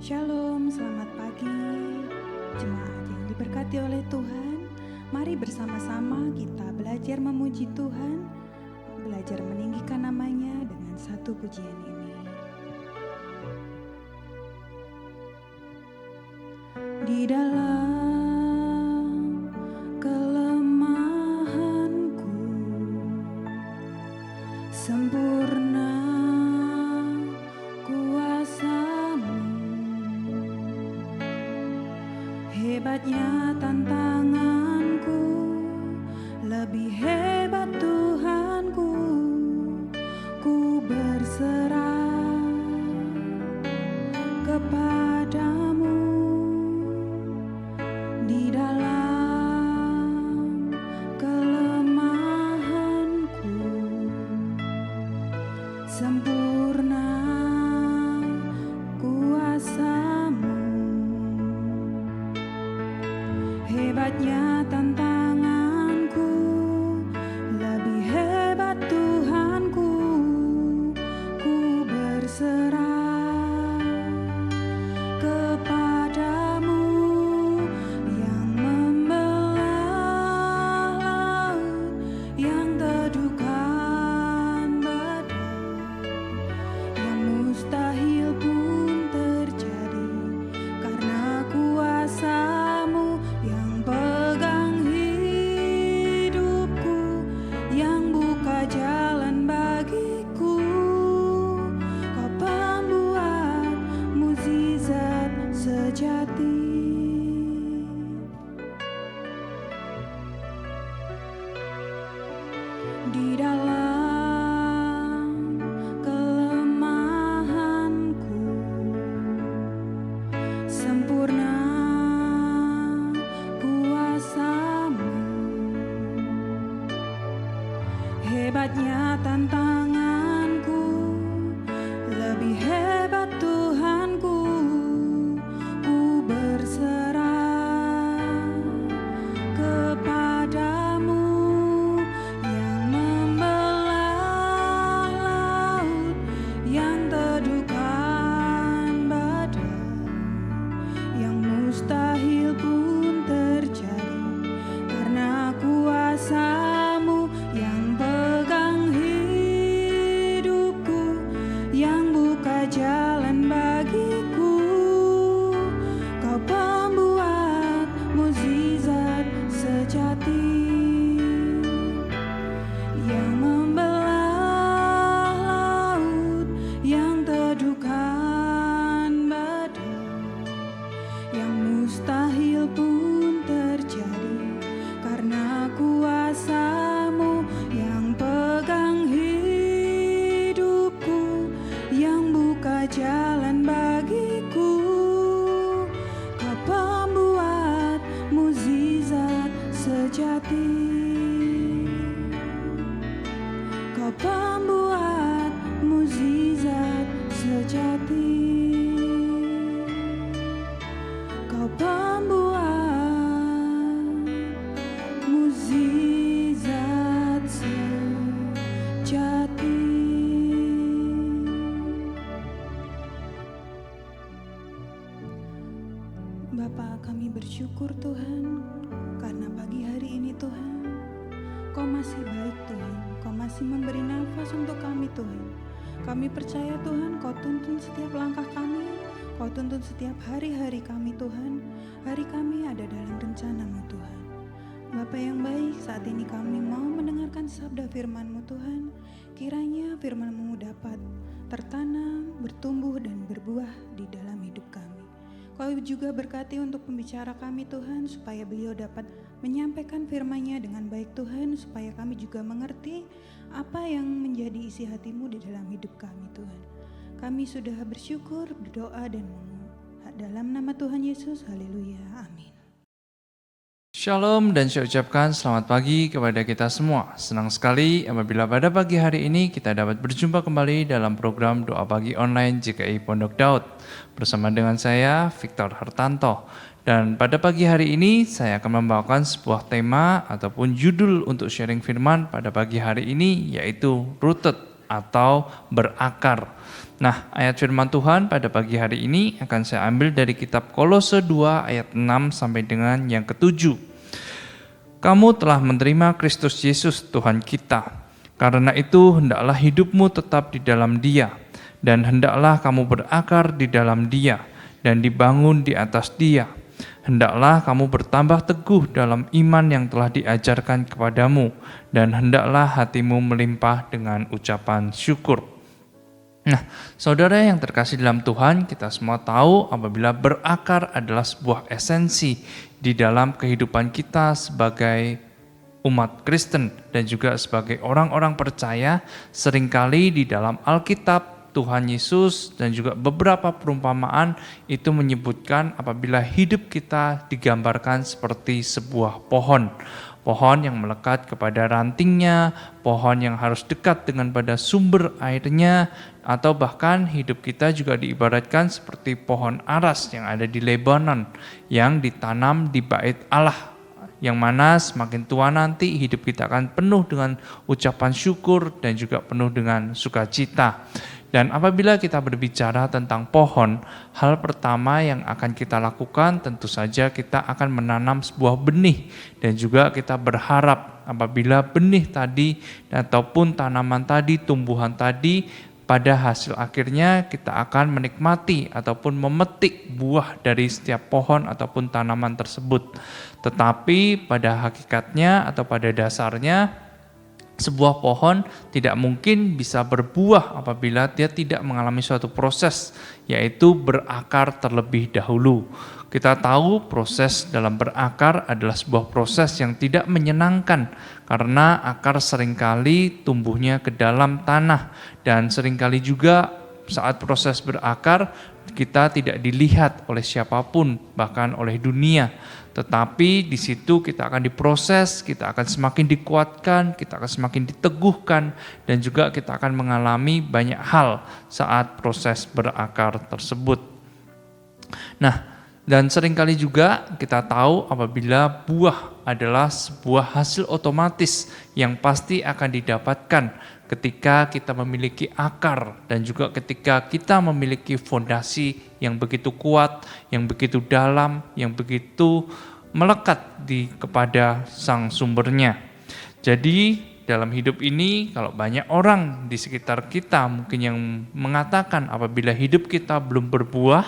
Shalom, selamat pagi jemaat yang diberkati oleh Tuhan. Mari bersama-sama kita belajar memuji Tuhan, belajar meninggikan namanya dengan satu pujian ini. Di dalam kelemahanku sempurna kuasa-Mu, hebatnya tantanganku, lebih hebat Tuhanku, ku berserah kepadamu. Di dalam kelemahanku sempurna kuasa-Mu, hebatnya tantanganku, lebih hebat Tuhanku, ku berserah kepadamu, yang membelah laut, yang teduhkan badai, yang mustahil pun terjadi karena kuasa-Mu, yang pegang hidupku, yang buka jalan bagiku. Kau pembuat mukjizat sejati. Di dalam kelemahanku sempurna kuasa-Mu, hebatnya tantanganku, lebih hebat Tuhanku, ku berserah kepadamu, yang membelah laut, yang teduhkan badai, yang mustahil pun terjadi karena kuasa-Mu, yang pegang hidupku, yang buka jalan bagiku. Kau pembuat mukjizat sejati, yang membelah laut, yang teduhkan badai, yang mustahil pun terjadi karena kuasa-Mu, yang pegang hidupku, yang buka jalan bagiku. Kau pembuat mukjizat sejati, Kau pembuat mukjizat sejati, Kau pembuat mukjizat sejati. Bapa, kami bersyukur Tuhan karena pagi hari ini Tuhan, Kau masih baik Tuhan, Kau masih memberi nafas untuk kami Tuhan. Kami percaya Tuhan, Kau tuntun setiap langkah kami, Kau tuntun setiap hari-hari kami Tuhan. Hari kami ada dalam rencana-Mu Tuhan. Bapa yang baik, saat ini kami mau mendengarkan sabda firman-Mu Tuhan. Kiranya firman-Mu dapat tertanam, bertumbuh dan berbuah di dalam hidup kami. Kau juga berkati untuk pembicara kami Tuhan, supaya beliau dapat menyampaikan firman-Nya dengan baik Tuhan, supaya kami juga mengerti apa yang menjadi isi hati-Mu di dalam hidup kami Tuhan. Kami sudah bersyukur, berdoa dan dalam nama Tuhan Yesus, haleluya, amin. Shalom dan saya ucapkan selamat pagi kepada kita semua. Senang sekali apabila pada pagi hari ini kita dapat berjumpa kembali dalam program Doa Pagi Online GKI Pondok Daud. Bersama dengan saya, Victor Hartanto. Dan pada pagi hari ini saya akan membawakan sebuah tema ataupun judul untuk sharing firman pada pagi hari ini, yaitu rooted atau berakar. Nah, ayat firman Tuhan pada pagi hari ini akan saya ambil dari kitab Kolose 2 ayat 6 sampai dengan yang ke-7. Kamu telah menerima Kristus Yesus Tuhan kita. Karena itu hendaklah hidupmu tetap di dalam Dia, dan hendaklah kamu berakar di dalam Dia dan dibangun di atas Dia. Hendaklah kamu bertambah teguh dalam iman yang telah diajarkan kepadamu, dan hendaklah hatimu melimpah dengan ucapan syukur. Nah, saudara yang terkasih dalam Tuhan, kita semua tahu apabila berakar adalah sebuah esensi di dalam kehidupan kita sebagai umat Kristen dan juga sebagai orang-orang percaya. Seringkali di dalam Alkitab, Tuhan Yesus dan juga beberapa perumpamaan itu menyebutkan apabila hidup kita digambarkan seperti sebuah pohon. Pohon yang melekat kepada rantingnya, pohon yang harus dekat dengan pada sumber airnya, atau bahkan hidup kita juga diibaratkan seperti pohon aras yang ada di Lebanon, yang ditanam di bait Allah, yang mana semakin tua nanti hidup kita akan penuh dengan ucapan syukur dan juga penuh dengan sukacita. Dan apabila kita berbicara tentang pohon, hal pertama yang akan kita lakukan tentu saja kita akan menanam sebuah benih, dan juga kita berharap apabila benih tadi ataupun tanaman tadi, tumbuhan tadi, pada hasil akhirnya kita akan menikmati ataupun memetik buah dari setiap pohon ataupun tanaman tersebut. Tetapi pada hakikatnya atau pada dasarnya, sebuah pohon tidak mungkin bisa berbuah apabila dia tidak mengalami suatu proses, yaitu berakar terlebih dahulu. Kita tahu proses dalam berakar adalah sebuah proses yang tidak menyenangkan, karena akar seringkali tumbuhnya ke dalam tanah, dan seringkali juga saat proses berakar kita tidak dilihat oleh siapapun, bahkan oleh dunia. Tetapi di situ kita akan diproses, kita akan semakin dikuatkan, kita akan semakin diteguhkan, dan juga kita akan mengalami banyak hal saat proses berakar tersebut. Nah, dan seringkali juga kita tahu apabila buah adalah sebuah hasil otomatis yang pasti akan didapatkan ketika kita memiliki akar dan juga ketika kita memiliki fondasi yang begitu kuat, yang begitu dalam, yang begitu melekat kepada sang sumbernya. Jadi dalam hidup ini, kalau banyak orang di sekitar kita mungkin yang mengatakan apabila hidup kita belum berbuah,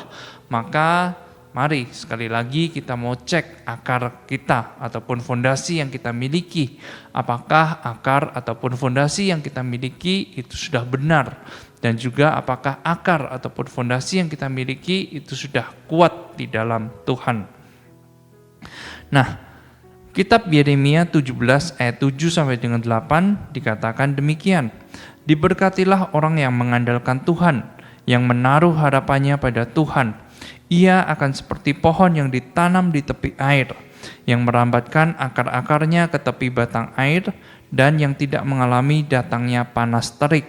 maka mari sekali lagi kita mau cek akar kita ataupun fondasi yang kita miliki. Apakah akar ataupun fondasi yang kita miliki itu sudah benar, dan juga apakah akar ataupun fondasi yang kita miliki itu sudah kuat di dalam Tuhan. Nah, kitab Yeremia 17 ayat 7 sampai dengan 8 dikatakan demikian. Diberkatilah orang yang mengandalkan Tuhan, yang menaruh harapannya pada Tuhan. Ia akan seperti pohon yang ditanam di tepi air, yang merambatkan akar-akarnya ke tepi batang air, dan yang tidak mengalami datangnya panas terik,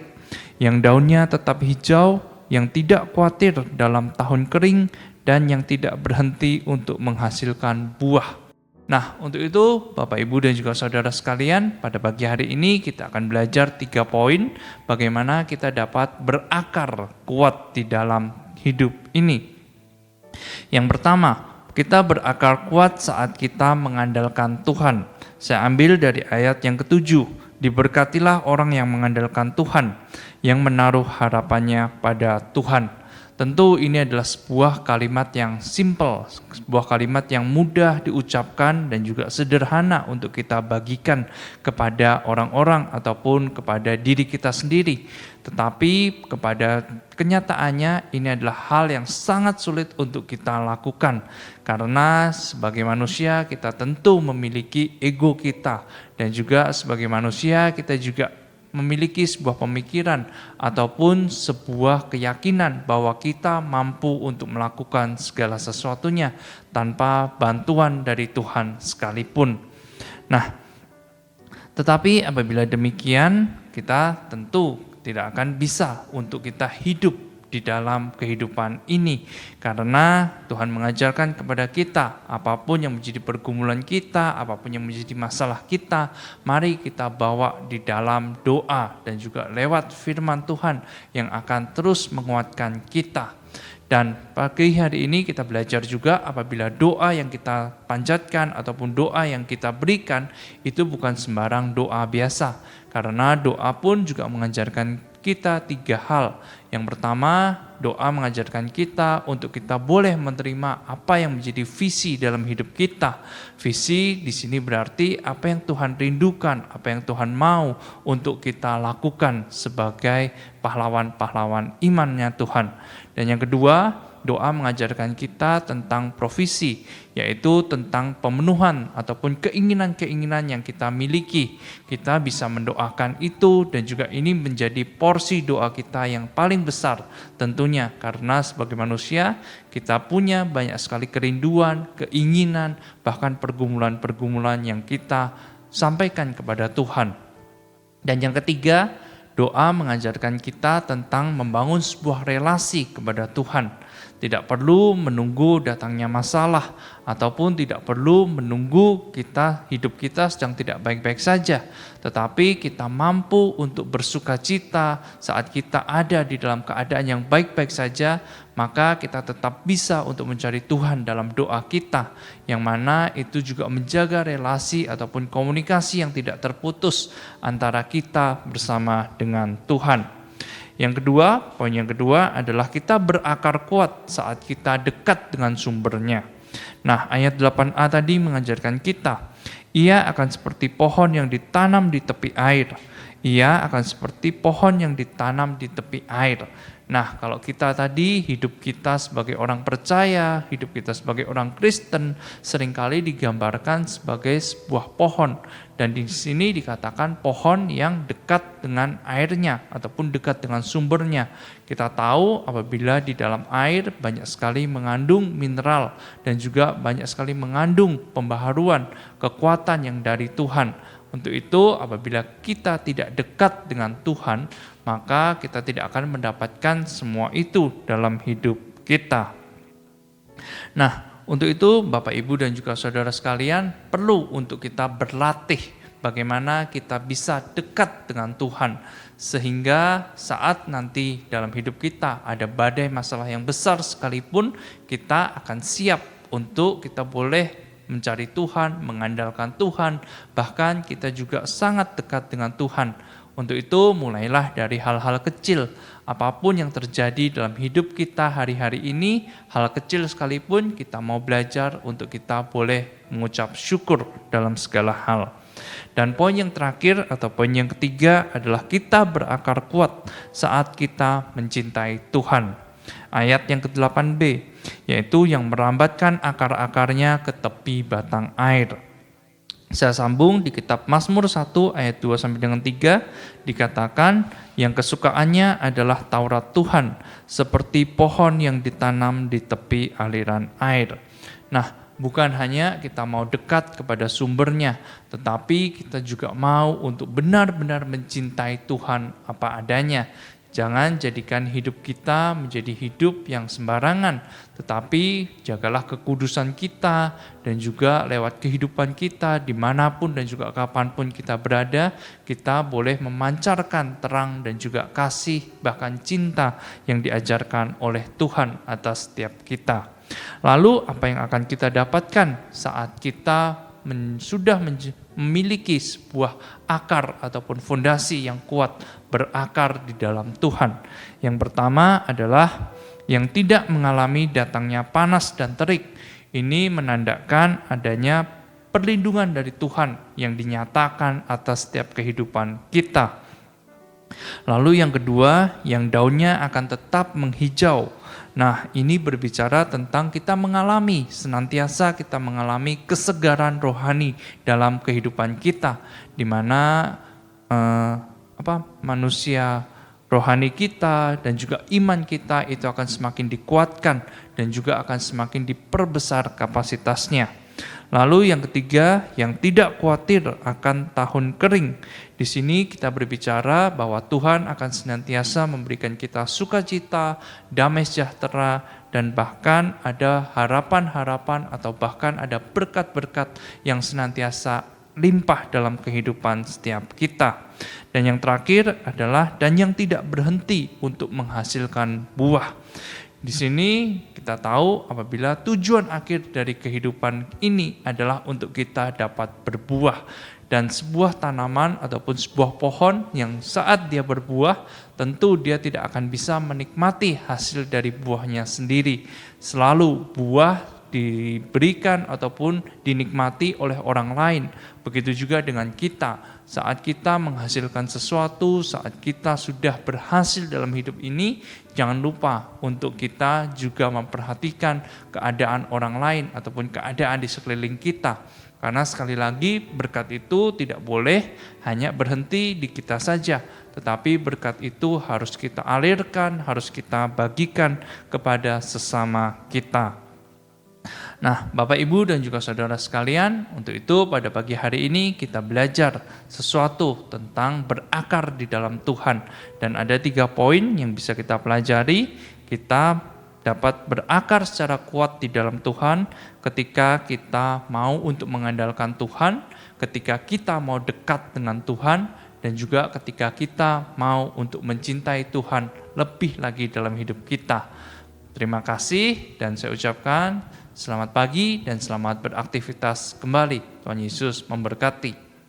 yang daunnya tetap hijau, yang tidak khawatir dalam tahun kering, dan yang tidak berhenti untuk menghasilkan buah. Nah, untuk itu Bapak Ibu dan juga saudara sekalian, pada pagi hari ini kita akan belajar 3 poin bagaimana kita dapat berakar kuat di dalam hidup ini. Yang pertama, kita berakar kuat saat kita mengandalkan Tuhan. Saya ambil dari ayat yang ke-7. Diberkatilah orang yang mengandalkan Tuhan, yang menaruh harapannya pada Tuhan. Tentu ini adalah sebuah kalimat yang simple, sebuah kalimat yang mudah diucapkan dan juga sederhana untuk kita bagikan kepada orang-orang ataupun kepada diri kita sendiri. Tetapi kepada kenyataannya ini adalah hal yang sangat sulit untuk kita lakukan. Karena sebagai manusia kita tentu memiliki ego kita, dan juga sebagai manusia kita juga memiliki sebuah pemikiran ataupun sebuah keyakinan bahwa kita mampu untuk melakukan segala sesuatunya tanpa bantuan dari Tuhan sekalipun. Nah, tetapi apabila demikian, kita tentu tidak akan bisa untuk kita hidup di dalam kehidupan ini. Karena Tuhan mengajarkan kepada kita, apapun yang menjadi pergumulan kita, apapun yang menjadi masalah kita, mari kita bawa di dalam doa dan juga lewat firman Tuhan yang akan terus menguatkan kita. Dan pagi hari ini kita belajar juga apabila doa yang kita panjatkan ataupun doa yang kita berikan itu bukan sembarang doa biasa. Karena doa pun juga mengajarkan kita 3 hal. Yang pertama, doa mengajarkan kita untuk kita boleh menerima apa yang menjadi visi dalam hidup kita. Visi di sini berarti apa yang Tuhan rindukan, apa yang Tuhan mau untuk kita lakukan sebagai pahlawan-pahlawan imannya Tuhan. Dan yang kedua, doa mengajarkan kita tentang provisi, yaitu tentang pemenuhan ataupun keinginan-keinginan yang kita miliki. Kita bisa mendoakan itu dan juga ini menjadi porsi doa kita yang paling besar tentunya, karena sebagai manusia kita punya banyak sekali kerinduan, keinginan, bahkan pergumulan-pergumulan yang kita sampaikan kepada Tuhan. Dan yang ketiga, doa mengajarkan kita tentang membangun sebuah relasi kepada Tuhan. Tidak perlu menunggu datangnya masalah ataupun tidak perlu menunggu hidup kita sedang tidak baik-baik saja. Tetapi kita mampu untuk bersuka cita saat kita ada di dalam keadaan yang baik-baik saja, maka kita tetap bisa untuk mencari Tuhan dalam doa kita, yang mana itu juga menjaga relasi ataupun komunikasi yang tidak terputus antara kita bersama dengan Tuhan. Poin yang kedua adalah kita berakar kuat saat kita dekat dengan sumbernya. Nah, ayat 8a tadi mengajarkan kita, ia akan seperti pohon yang ditanam di tepi air. Ia akan seperti pohon yang ditanam di tepi air. Nah, kalau kita tadi hidup kita sebagai orang percaya, hidup kita sebagai orang Kristen seringkali digambarkan sebagai sebuah pohon, dan di sini dikatakan pohon yang dekat dengan airnya ataupun dekat dengan sumbernya. Kita tahu apabila di dalam air banyak sekali mengandung mineral dan juga banyak sekali mengandung pembaharuan, kekuatan yang dari Tuhan. Untuk itu, apabila kita tidak dekat dengan Tuhan, maka kita tidak akan mendapatkan semua itu dalam hidup kita. Nah, untuk itu Bapak Ibu dan juga saudara sekalian, perlu untuk kita berlatih bagaimana kita bisa dekat dengan Tuhan, sehingga saat nanti dalam hidup kita ada badai masalah yang besar sekalipun, kita akan siap untuk kita boleh mencari Tuhan, mengandalkan Tuhan, bahkan kita juga sangat dekat dengan Tuhan. Untuk itu mulailah dari hal-hal kecil. Apapun yang terjadi dalam hidup kita hari-hari ini, hal kecil sekalipun kita mau belajar untuk kita boleh mengucap syukur dalam segala hal. Dan poin yang terakhir atau poin yang ketiga adalah kita berakar kuat saat kita mencintai Tuhan. Ayat yang ke-8b, yaitu yang merambatkan akar-akarnya ke tepi batang air. Saya sambung di kitab Mazmur 1 ayat 2-3 dikatakan yang kesukaannya adalah Taurat Tuhan seperti pohon yang ditanam di tepi aliran air. Nah, bukan hanya kita mau dekat kepada sumbernya, tetapi kita juga mau untuk benar-benar mencintai Tuhan apa adanya. Jangan jadikan hidup kita menjadi hidup yang sembarangan, tetapi jagalah kekudusan kita dan juga lewat kehidupan kita dimanapun dan juga kapanpun kita berada, kita boleh memancarkan terang dan juga kasih bahkan cinta yang diajarkan oleh Tuhan atas setiap kita. Lalu apa yang akan kita dapatkan saat kita sudah memiliki sebuah akar ataupun fondasi yang kuat berakar di dalam Tuhan? Yang pertama adalah yang tidak mengalami datangnya panas dan terik. Ini menandakan adanya perlindungan dari Tuhan yang dinyatakan atas setiap kehidupan kita. Lalu yang kedua, yang daunnya akan tetap menghijau. Nah, ini berbicara tentang kita senantiasa kita mengalami kesegaran rohani dalam kehidupan kita, di mana manusia rohani kita dan juga iman kita itu akan semakin dikuatkan dan juga akan semakin diperbesar kapasitasnya. Lalu yang ketiga, yang tidak khawatir akan tahun kering. Di sini kita berbicara bahwa Tuhan akan senantiasa memberikan kita sukacita, damai sejahtera, dan bahkan ada harapan-harapan atau bahkan ada berkat-berkat yang senantiasa limpah dalam kehidupan setiap kita. Dan yang terakhir adalah dan yang tidak berhenti untuk menghasilkan buah. Di sini kita tahu apabila tujuan akhir dari kehidupan ini adalah untuk kita dapat berbuah. Dan sebuah tanaman ataupun sebuah pohon yang saat dia berbuah, tentu dia tidak akan bisa menikmati hasil dari buahnya sendiri. Selalu buah diberikan ataupun dinikmati oleh orang lain. Begitu juga dengan kita. Saat kita menghasilkan sesuatu, saat kita sudah berhasil dalam hidup ini, jangan lupa untuk kita juga memperhatikan keadaan orang lain ataupun keadaan di sekeliling kita. Karena sekali lagi berkat itu tidak boleh hanya berhenti di kita saja, tetapi berkat itu harus kita alirkan, harus kita bagikan kepada sesama kita. Nah, Bapak, Ibu, dan juga saudara sekalian, untuk itu pada pagi hari ini kita belajar sesuatu tentang berakar di dalam Tuhan. Dan ada 3 poin yang bisa kita pelajari. Kita dapat berakar secara kuat di dalam Tuhan ketika kita mau untuk mengandalkan Tuhan, ketika kita mau dekat dengan Tuhan, dan juga ketika kita mau untuk mencintai Tuhan lebih lagi dalam hidup kita. Terima kasih dan saya ucapkan selamat pagi dan selamat beraktivitas kembali. Tuhan Yesus memberkati.